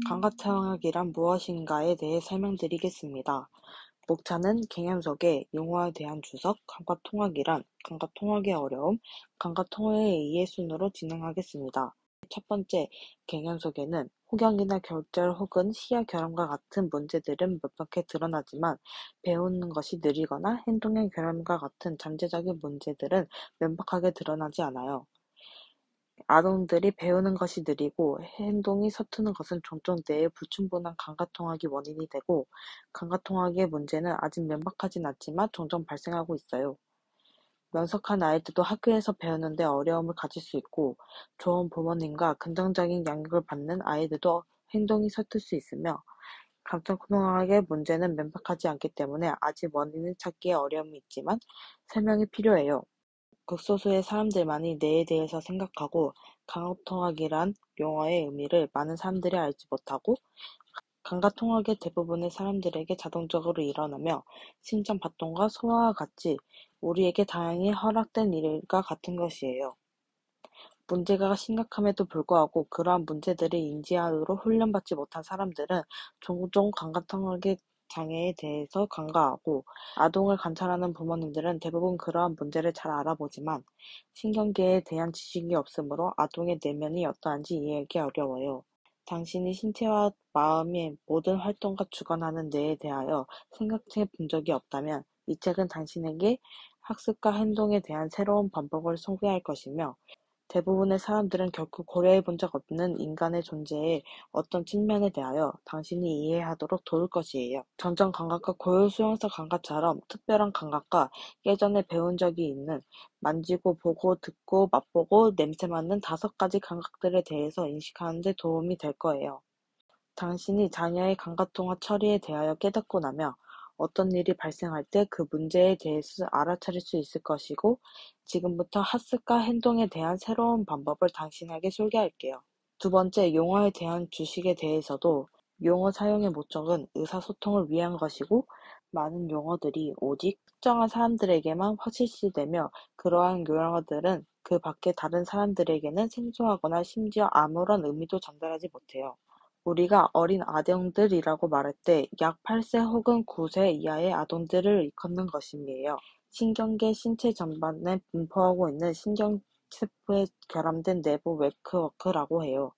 감각통학이란 무엇인가에 대해 설명드리겠습니다. 목차는 개념 속의 용어에 대한 주석, 감각통학이란 감각통학의 어려움, 감각통학에 의해 순으로 진행하겠습니다. 첫 번째, 개념 속에는 호경이나 결절 혹은 시야 결함과 같은 문제들은 명확하게 드러나지만 배우는 것이 느리거나 행동의 결함과 같은 잠재적인 문제들은 명확하게 드러나지 않아요. 아동들이 배우는 것이 느리고 행동이 서투는 것은 종종 뇌의 불충분한 감각통학이 원인이 되고, 감각통학의 문제는 아직 명확하진 않지만 종종 발생하고 있어요. 명석한 아이들도 학교에서 배우는데 어려움을 가질 수 있고, 좋은 부모님과 긍정적인 양육을 받는 아이들도 행동이 서툴 수 있으며, 감각통학의 문제는 명확하지 않기 때문에 아직 원인을 찾기에 어려움이 있지만 설명이 필요해요. 극소수의 사람들만이 뇌에 대해서 생각하고 감각통학이란 용어의 의미를 많은 사람들이 알지 못하고, 감각통학의 대부분의 사람들에게 자동적으로 일어나며 심장박동과 소화와 같이 우리에게 다행히 허락된 일과 같은 것이에요. 문제가 심각함에도 불구하고 그러한 문제들을 인지하도록 훈련받지 못한 사람들은 종종 감각통학의 장애에 대해서 간과하고, 아동을 관찰하는 부모님들은 대부분 그러한 문제를 잘 알아보지만 신경계에 대한 지식이 없으므로 아동의 내면이 어떠한지 이해하기 어려워요. 당신이 신체와 마음의 모든 활동과 주관하는 뇌에 대하여 생각해 본 적이 없다면 이 책은 당신에게 학습과 행동에 대한 새로운 방법을 소개할 것이며, 대부분의 사람들은 결코 고려해 본 적 없는 인간의 존재의 어떤 측면에 대하여 당신이 이해하도록 도울 것이에요. 전정 감각과 고유 수용성 감각처럼 특별한 감각과 예전에 배운 적이 있는 만지고 보고 듣고 맛보고 냄새 맡는 5가지 감각들에 대해서 인식하는 데 도움이 될 거예요. 당신이 자녀의 감각통화 처리에 대하여 깨닫고 나면 어떤 일이 발생할 때 그 문제에 대해서 알아차릴 수 있을 것이고, 지금부터 학습과 행동에 대한 새로운 방법을 당신에게 소개할게요. 두 번째, 용어에 대한 주식에 대해서도 용어 사용의 목적은 의사소통을 위한 것이고, 많은 용어들이 오직 특정한 사람들에게만 확실시되며 그러한 용어들은 그 밖의 다른 사람들에게는 생소하거나 심지어 아무런 의미도 전달하지 못해요. 우리가 어린 아동들이라고 말할 때 약 8세 혹은 9세 이하의 아동들을 일컫는 것임이에요. 신경계 신체 전반에 분포하고 있는 신경세포에 결함된 내부 네트워크라고 해요.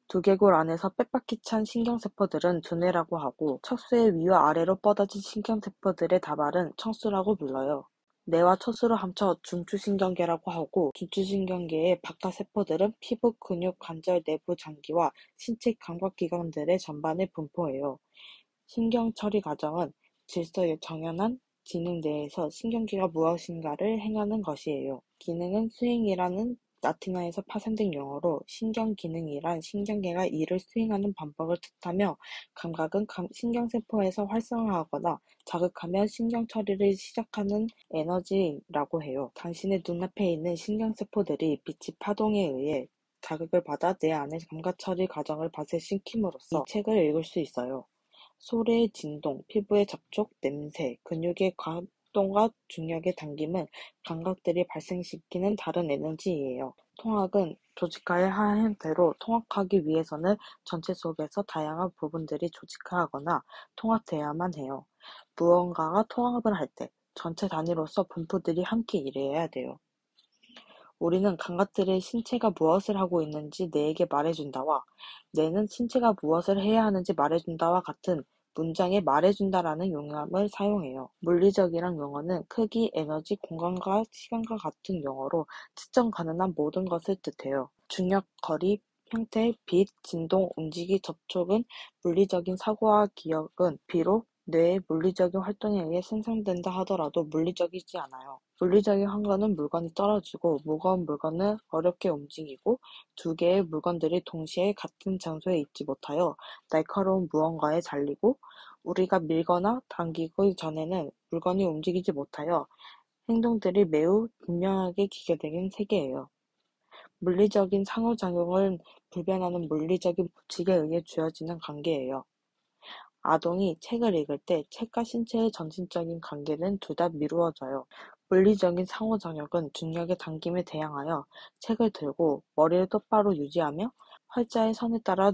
두개골 안에서 빽빽히 찬 신경세포들은 두뇌라고 하고, 척수의 위와 아래로 뻗어진 신경세포들의 다발은 척수라고 불러요. 뇌와 척수를 합쳐 중추신경계라고 하고, 중추신경계의 바깥 세포들은 피부, 근육, 관절, 내부 장기와 신체 감각기관들의 전반에 분포해요. 신경 처리 과정은 질서 정연한 기능 내에서 신경계가 무엇인가를 행하는 것이에요. 기능은 수행이라는 라틴어에서 파생된 용어로, 신경기능이란 신경계가 이를 수행하는 방법을 뜻하며, 감각은 신경세포에서 활성화하거나 자극하면 신경처리를 시작하는 에너지라고 해요. 당신의 눈앞에 있는 신경세포들이 빛의 파동에 의해 자극을 받아 내 안의 감각처리 과정을 발생시킴으로써 이 책을 읽을 수 있어요. 소리의 진동, 피부의 접촉, 냄새, 근육의 활동과 중력의 당김은 감각들이 발생시키는 다른 에너지예요. 통학은 조직화의 한 형태로, 통학하기 위해서는 전체 속에서 다양한 부분들이 조직화하거나 통합돼야만 해요. 무언가가 통합을 할 때 전체 단위로서 분포들이 함께 일해야 돼요. 우리는 감각들의 신체가 무엇을 하고 있는지 뇌에게 말해준다와 뇌는 신체가 무엇을 해야 하는지 말해준다와 같은 문장에 말해준다라는 용어를 사용해요. 물리적이란 용어는 크기, 에너지, 공간과 시간과 같은 용어로 측정 가능한 모든 것을 뜻해요. 중력, 거리, 형태, 빛, 진동, 움직임, 접촉은 물리적인 사고와 기억은 비록 뇌의 물리적인 활동에 의해 생성된다 하더라도 물리적이지 않아요. 물리적인 환경은 물건이 떨어지고 무거운 물건은 어렵게 움직이고, 두 개의 물건들이 동시에 같은 장소에 있지 못하여 날카로운 무언가에 잘리고, 우리가 밀거나 당기기 전에는 물건이 움직이지 못하여 행동들이 매우 분명하게 기계적인 세계예요. 물리적인 상호작용은 불변하는 물리적인 법칙에 의해 주어지는 관계예요. 아동이 책을 읽을 때 책과 신체의 정신적인 관계는 둘 다 미루어져요. 물리적인 상호작용은 중력의 당김에 대항하여 책을 들고 머리를 똑바로 유지하며 활자의 선에 따라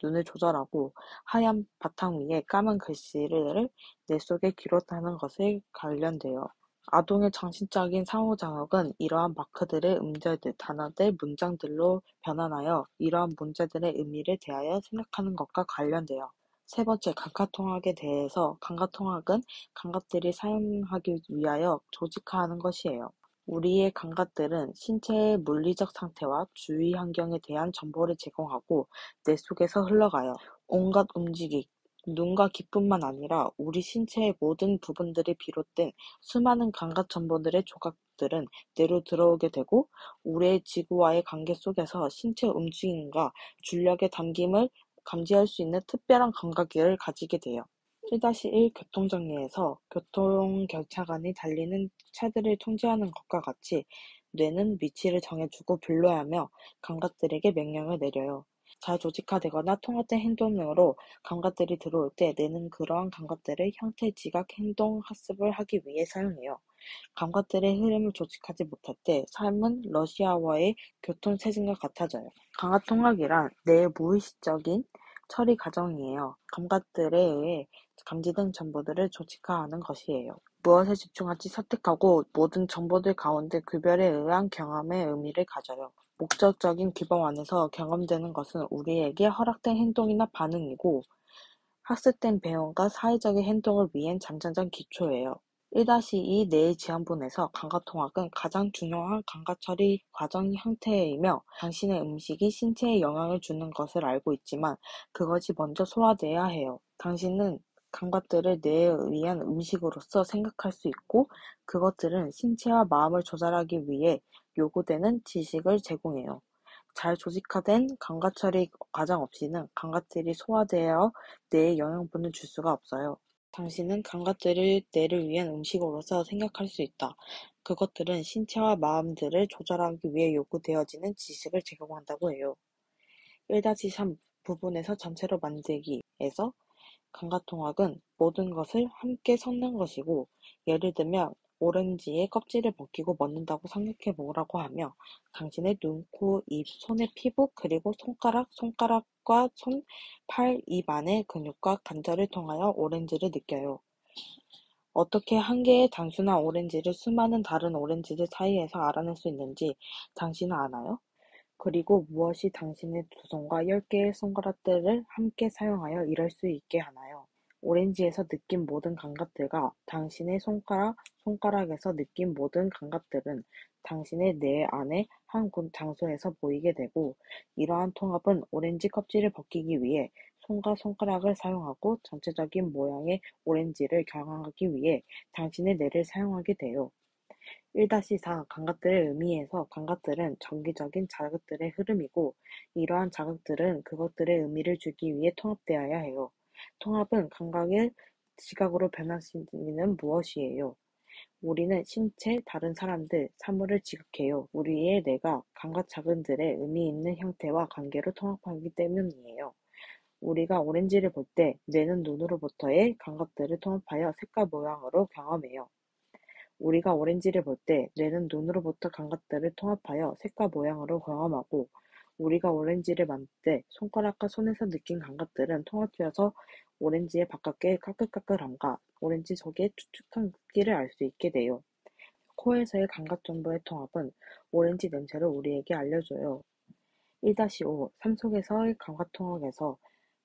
눈을 조절하고 하얀 바탕 위에 까만 글씨를 뇌 속에 기록하는 것에 관련돼요. 아동의 정신적인 상호작용은 이러한 마크들을 음절들, 단어들, 문장들로 변환하여 이러한 문제들의 의미를 대하여 생각하는 것과 관련돼요. 세 번째, 감각통학에 대해서 감각통학은 감각들이 사용하기 위하여 조직화하는 것이에요. 우리의 감각들은 신체의 물리적 상태와 주위 환경에 대한 정보를 제공하고 뇌 속에서 흘러가요. 온갖 움직임, 눈과 귀뿐만 아니라 우리 신체의 모든 부분들이 비롯된 수많은 감각 정보들의 조각들은 뇌로 들어오게 되고 우리의 지구와의 관계 속에서 신체 움직임과 중력의 담김을 감지할 수 있는 특별한 감각기를 가지게 돼요. 1-1 교통정리에서 교통결차간이 달리는 차들을 통제하는 것과 같이 뇌는 위치를 정해주고 분류하며 감각들에게 명령을 내려요. 잘 조직화되거나 통합된 행동으로 감각들이 들어올 때 뇌는 그러한 감각들을 형태, 지각, 행동, 학습을 하기 위해 사용해요. 감각들의 흐름을 조직하지 못할 때 삶은 러시아어의 교통체증과 같아져요. 감각통합이란 뇌의 무의식적인 처리 과정이에요. 감각들에 의해 감지된 정보들을 조직화하는 것이에요. 무엇에 집중할지 선택하고 모든 정보들 가운데 구별에 의한 경험의 의미를 가져요. 목적적인 규범 안에서 경험되는 것은 우리에게 허락된 행동이나 반응이고 학습된 배움과 사회적인 행동을 위한 잠재적 기초예요. 1-2 뇌의 지원본에서 감각통합은 가장 중요한 감각처리 과정 형태이며 당신의 음식이 신체에 영향을 주는 것을 알고 있지만 그것이 먼저 소화돼야 해요. 당신은 감각들을 뇌에 의한 음식으로서 생각할 수 있고 그것들은 신체와 마음을 조절하기 위해 요구되는 지식을 제공해요. 잘 조직화된 감각처리 과정 없이는 감각들이 소화되어 뇌에 영양분을 줄 수가 없어요. 당신은 감각들을 뇌를 위한 음식으로서 생각할 수 있다. 그것들은 신체와 마음들을 조절하기 위해 요구되어지는 지식을 제공한다고 해요. 1-3 부분에서 전체로 만들기에서 감각통합은 모든 것을 함께 섞는 것이고 예를 들면 오렌지의 껍질을 벗기고 먹는다고 생각해 보라고 하며 당신의 눈, 코, 입, 손의 피부 그리고 손가락과 손, 팔, 입 안의 근육과 관절을 통하여 오렌지를 느껴요. 어떻게 한 개의 단순한 오렌지를 수많은 다른 오렌지들 사이에서 알아낼 수 있는지 당신은 아나요? 그리고 무엇이 당신의 두 손과 10개의 손가락들을 함께 사용하여 이럴 수 있게 하나요? 오렌지에서 느낀 모든 감각들과 당신의 손가락에서 느낀 모든 감각들은 당신의 뇌 안의 한 장소에서 보이게 되고 이러한 통합은 오렌지 껍질을 벗기기 위해 손과 손가락을 사용하고 전체적인 모양의 오렌지를 경험하기 위해 당신의 뇌를 사용하게 돼요. 1-4 감각들의 의미에서 감각들은 정기적인 자극들의 흐름이고 이러한 자극들은 그것들의 의미를 주기 위해 통합되어야 해요. 통합은 감각을 지각으로 변화시키는 무엇이에요? 우리는 신체, 다른 사람들, 사물을 지각해요. 우리의 뇌가 감각 자극들의 의미 있는 형태와 관계로 통합하기 때문이에요. 우리가 오렌지를 볼 때 뇌는 눈으로부터의 감각들을 통합하여 색과 모양으로 경험해요. 우리가 오렌지를 볼 때 뇌는 눈으로부터 감각들을 통합하여 색과 모양으로 경험하고 우리가 오렌지를 만질 때 손가락과 손에서 느낀 감각들은 통합되어서 오렌지의 바깥의 까끌까끌함과 오렌지 속의 축축한 크기를 알 수 있게 돼요. 코에서의 감각 정보의 통합은 오렌지 냄새를 우리에게 알려줘요. 1-5 삶 속에서의 감각통합에서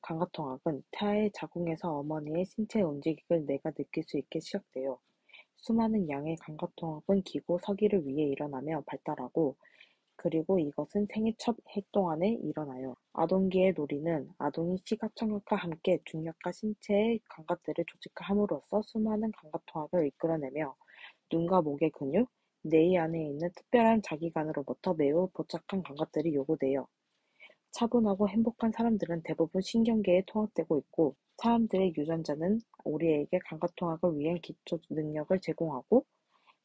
감각통합은 태아의 자궁에서 어머니의 신체 움직임을 뇌가 느낄 수 있게 시작돼요. 수많은 양의 감각통합은 기고 서기를 위해 일어나며 발달하고 그리고 이것은 생애 첫 해 동안에 일어나요. 아동기의 놀이는 아동이 시각 청각과 함께 중력과 신체의 감각들을 조직화함으로써 수많은 감각통합을 이끌어내며 눈과 목의 근육, 뇌 안에 있는 특별한 자기관으로부터 매우 복잡한 감각들이 요구돼요. 차분하고 행복한 사람들은 대부분 신경계에 통합되고 있고 사람들의 유전자는 우리에게 감각통합을 위한 기초 능력을 제공하고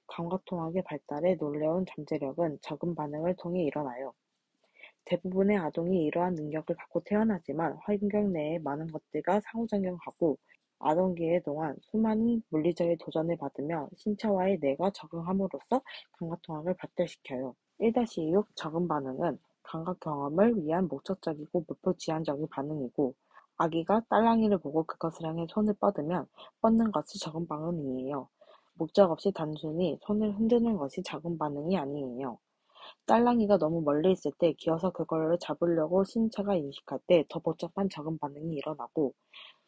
감각통합의 발달에 놀라운 잠재력은 적은 반응을 통해 일어나요. 대부분의 아동이 이러한 능력을 갖고 태어나지만 환경 내의 많은 것들과 상호작용하고 아동기의 동안 수많은 물리적인 도전을 받으며 신체와의 뇌가 적응함으로써 감각통합을 발달시켜요. 1-6 적은 반응은 감각 경험을 위한 목적적이고 무표 지향적인 반응이고, 아기가 딸랑이를 보고 그것을 향해 손을 뻗으면 뻗는 것이 적응 반응이에요. 목적 없이 단순히 손을 흔드는 것이 적응 반응이 아니에요. 딸랑이가 너무 멀리 있을 때 기어서 그걸 잡으려고 신체가 인식할 때 더 복잡한 적응 반응이 일어나고,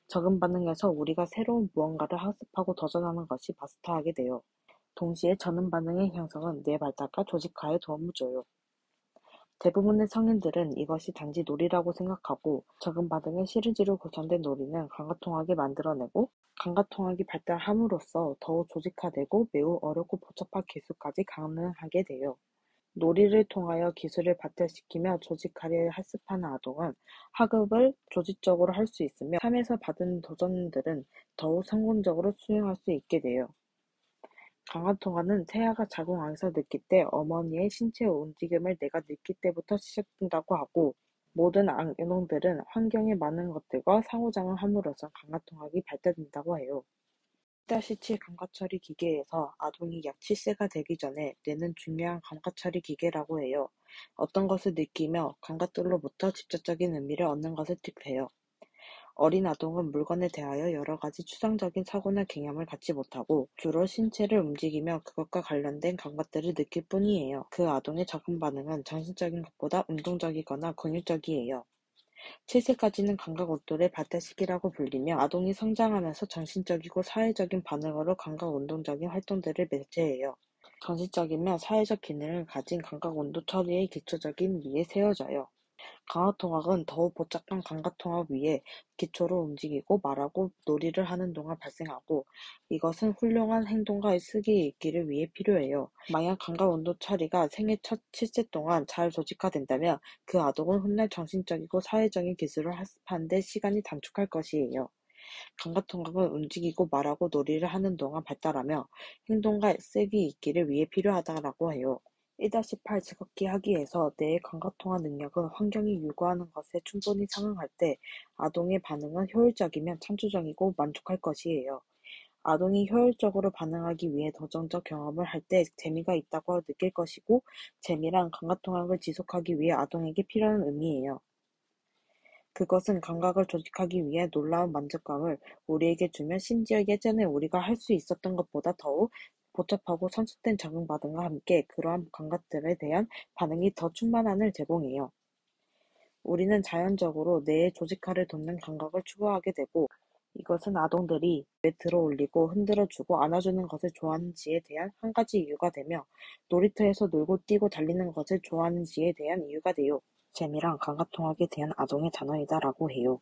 적응 반응에서 우리가 새로운 무언가를 학습하고 도전하는 것이 마스터하게 돼요. 동시에 전응 반응의 형성은 뇌 발달과 조직화에 도움을 줘요. 대부분의 성인들은 이것이 단지 놀이라고 생각하고, 적응 반응의 시리즈로 구성된 놀이는 감각통학이 만들어내고, 감각통학이 발달함으로써 더욱 조직화되고 매우 어렵고 복잡한 기술까지 가능하게 돼요. 놀이를 통하여 기술을 발달시키며 조직하려 학습하는 아동은 학업을 조직적으로 할 수 있으며, 삶에서 받은 도전들은 더욱 성공적으로 수행할 수 있게 돼요. 강화통화는 태아가 자궁 안에서 느낄 때 어머니의 신체 움직임을 내가 느낄 때부터 시작된다고 하고, 모든 아동들은 환경의 많은 것들과 상호작용함으로써 감각통학이 발달된다고 해요. 1-7 감각처리 기계에서 아동이 약 7세가 되기 전에 뇌는 중요한 감각처리 기계라고 해요. 어떤 것을 느끼며 감각들로부터 직접적인 의미를 얻는 것을 뜻해요. 어린 아동은 물건에 대하여 여러 가지 추상적인 사고나 개념을 갖지 못하고 주로 신체를 움직이며 그것과 관련된 감각들을 느낄 뿐이에요. 그 아동의 적응 반응은 정신적인 것보다 운동적이거나 근육적이에요. 7세까지는 감각 운동의 발달 시기라고 불리며, 아동이 성장하면서 정신적이고 사회적인 반응으로 감각 운동적인 활동들을 매체해요. 정신적이며 사회적 기능을 가진 감각 운동 처리의 기초적인 위에 세워져요. 감각통학은 더욱 복잡한 감각통학 위에 기초로 움직이고 말하고 놀이를 하는 동안 발생하고, 이것은 훌륭한 행동과 쓰기 읽기를 위해 필요해요. 만약 감각운동 처리가 생애 첫 7세 동안 잘 조직화된다면 그 아동은 훗날 정신적이고 사회적인 기술을 학습하는 데 시간이 단축할 것이에요. 감각통학은 움직이고 말하고 놀이를 하는 동안 발달하며 행동과 쓰기 읽기를 위해 필요하다고 해요. 1-8 지각기 하기에서 뇌의 감각통화 능력은 환경이 요구하는 것에 충분히 상응할 때 아동의 반응은 효율적이면 창조적이고 만족할 것이에요. 아동이 효율적으로 반응하기 위해 도전적 경험을 할 때 재미가 있다고 느낄 것이고, 재미란 감각통학을 지속하기 위해 아동에게 필요한 의미예요. 그것은 감각을 조직하기 위해 놀라운 만족감을 우리에게 주며, 심지어 예전에 우리가 할 수 있었던 것보다 더욱 복잡하고 성숙된 적응 반응과 함께 그러한 감각들에 대한 반응이 더 충만함을 제공해요. 우리는 자연적으로 뇌의 조직화를 돕는 감각을 추구하게 되고, 이것은 아동들이 왜 들어올리고 흔들어주고 안아주는 것을 좋아하는지에 대한 한 가지 이유가 되며, 놀이터에서 놀고 뛰고 달리는 것을 좋아하는지에 대한 이유가 돼요. 재미란 감각통학에 대한 아동의 단어이다라고 해요.